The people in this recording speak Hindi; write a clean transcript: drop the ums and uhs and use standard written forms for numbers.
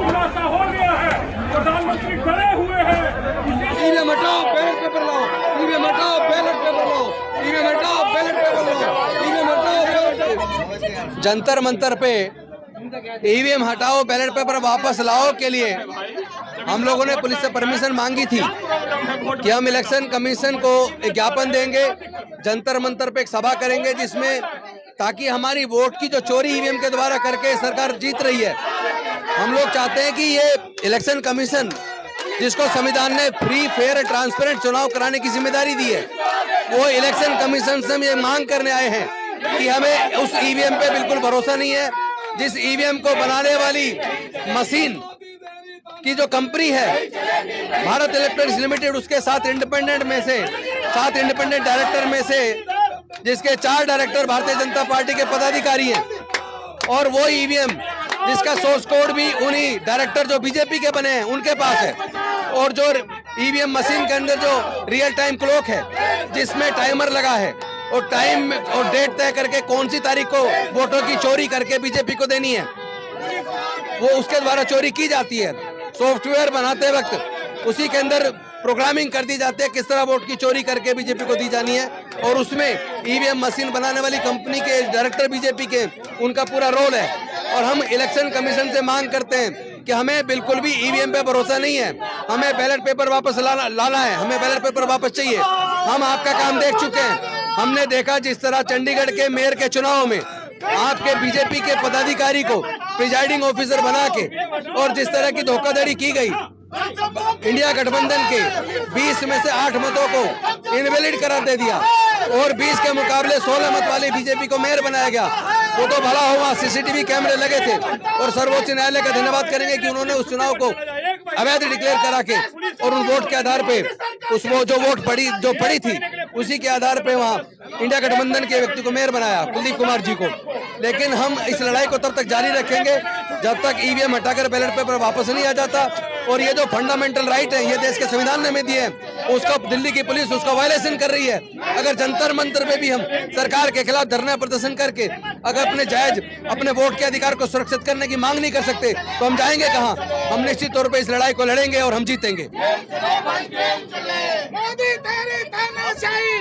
खुलासा हो गया है, प्रधानमंत्री डरे हुए हैं। ईवीएम हटाओ, बैलेट पेपर लाओ, ईवीएम हटाओ, बैलेट पेपर लाओ, ईवीएम हटाओ, बैलेट पेपर लाओ, ईवीएम हटाओ, बैलेट पेपर। जंतर मंतर पे ईवीएम हटाओ, बैलेट पेपर वापस लाओ के लिए हम लोगों ने पुलिस से परमिशन मांगी थी कि हम इलेक्शन कमीशन को एक ज्ञापन देंगे, जंतर मंतर पे एक सभा करेंगे जिसमें ताकि हमारी वोट की जो चोरी ईवीएम के द्वारा करके सरकार जीत रही है, हम लोग चाहते हैं कि ये इलेक्शन कमीशन जिसको संविधान ने फ्री फेयर ट्रांसपेरेंट चुनाव कराने की जिम्मेदारी दी है, वो इलेक्शन कमीशन से हम ये मांग करने आए हैं कि हमें उस ईवीएम पे बिल्कुल भरोसा नहीं है। जिस ईवीएम को बनाने वाली मशीन की जो कंपनी है भारत इलेक्ट्रॉनिक्स लिमिटेड, उसके 7 इंडिपेंडेंट डायरेक्टर में से जिसके 4 डायरेक्टर भारतीय जनता पार्टी के पदाधिकारी हैं, और वो ईवीएम जिसका सोर्स कोड भी उन्हीं डायरेक्टर जो बीजेपी के बने हैं उनके पास है, और जो ईवीएम मशीन के अंदर जो रियल टाइम क्लॉक है जिसमें टाइमर लगा है और टाइम और डेट तय करके कौन सी तारीख को वोटों की चोरी करके बीजेपी को देनी है, वो उसके द्वारा चोरी की जाती है। सॉफ्टवेयर बनाते वक्त उसी के अंदर प्रोग्रामिंग कर दी जाती है किस तरह वोट की चोरी करके बीजेपी को दी जानी है, और उसमें ईवीएम मशीन बनाने वाली कंपनी के डायरेक्टर बीजेपी के उनका पूरा रोल है। और हम इलेक्शन कमीशन से मांग करते हैं कि हमें बिल्कुल भी ईवीएम पे भरोसा नहीं है, हमें बैलेट पेपर वापस लाना है, हमें बैलेट पेपर वापस चाहिए। हम आपका काम देख चुके हैं, हमने देखा जिस तरह चंडीगढ़ के मेयर के चुनाव में आपके बीजेपी के पदाधिकारी को प्रिजाइडिंग ऑफिसर बना के और जिस तरह की धोखाधड़ी की गई, इंडिया गठबंधन के 20 में से 8 मतों को इनवैलिड करार दे दिया और 20 के मुकाबले 16 मत वाली बीजेपी को मेयर बनाया गया। वो तो भला हुआ सीसीटीवी कैमरे लगे थे, और सर्वोच्च न्यायालय का धन्यवाद करेंगे कि उन्होंने उस चुनाव को अवैध डिक्लेयर करा के और उन वोट के आधार पे उस वो जो वोट पड़ी थी उसी के आधार पे वहाँ इंडिया गठबंधन के व्यक्ति को मेयर बनाया, कुलदीप कुमार जी को। लेकिन हम इस लड़ाई को तब तक जारी रखेंगे जब तक ईवीएम हटाकर बैलेट पेपर वापस नहीं आ जाता। और ये जो फंडामेंटल राइट है, ये देश के संविधान ने हमें दिए हैं, उसका दिल्ली की पुलिस उसका वायलेशन कर रही है। अगर जंतर मंतर पे भी हम सरकार के खिलाफ धरना प्रदर्शन करके अगर अपने वोट के अधिकार को सुरक्षित करने की मांग नहीं कर सकते तो हम जाएंगे कहाँ? हम निश्चित तौर पे इस लड़ाई को लड़ेंगे और हम जीतेंगे। मोदी तेरी तानाशाही,